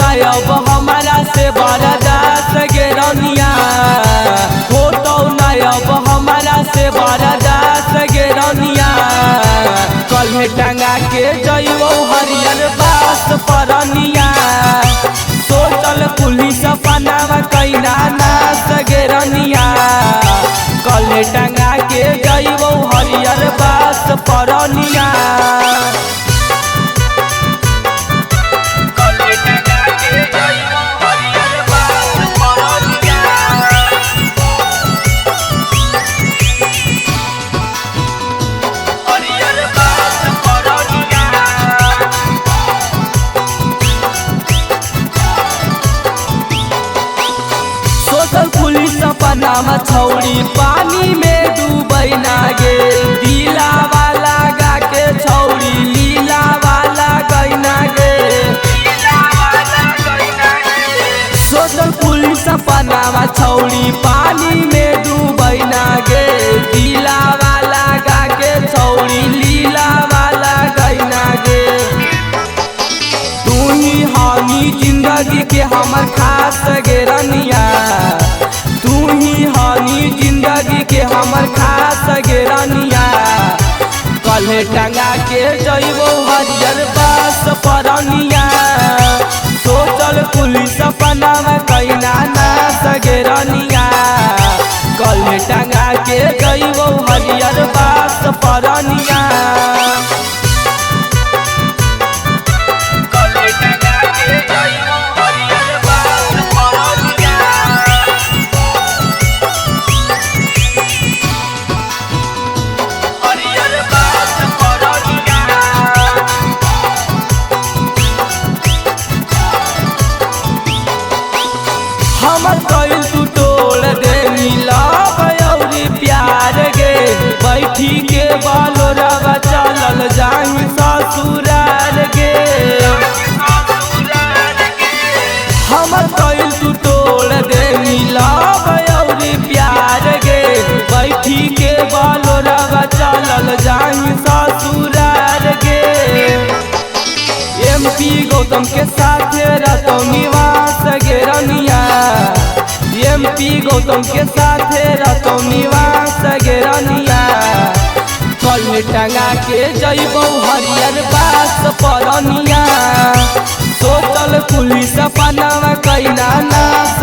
ना अब हमारा से बर्दाश्त गे रनिया, होतो ना अब हमारा से बर्दाश्त गे रनिया। कल्हे टंगा के जइबो हरियर बास परनिया, सोचल पुलिस पनावा कैना नास गे रनिया। कल्हे टंगा के जइबो हरियर बास परनिया। पुलिस पनामा छौड़ी पानी में डूबै ना गे, दिला वाला गा के छौड़ी लीला वाला गैना गे। सोचल पुलिस पनामा छौड़ी पानी में डूबै ना गे, दिला वाला गा के छौड़ी लीला वाला गैना गे। तू ही हानि जिंदगी के हमर खास गे रनिया, तू ही हानि जिंदगी के हमर खास गे रनिया। कल्हे टंगा के जइबो हरियर बास परनिया, सोचल पुलिस पनामा कैना नास गे रनिया। कल्हे टंगा के जइबो हरियर बास परनिया। हमर कइल तू तोड़ दे मिलाव अउरी प्यार गे, बैठी के बालोरवा चलल जाही ससुराल गे। हमर कइल तू तोड़ दे मिलाव अउरी प्यार गे, बैठी के बालोरवा चलल जाही ससुराल गे। MP गौतम के साथे रहतो निवास गे रनिया, MP गौतम के साथे रहतो निवास गे रनिया। कल्हे टंगा के जइबो हरियर बास परनिया, सोचल पुलिस पनामा कैना नास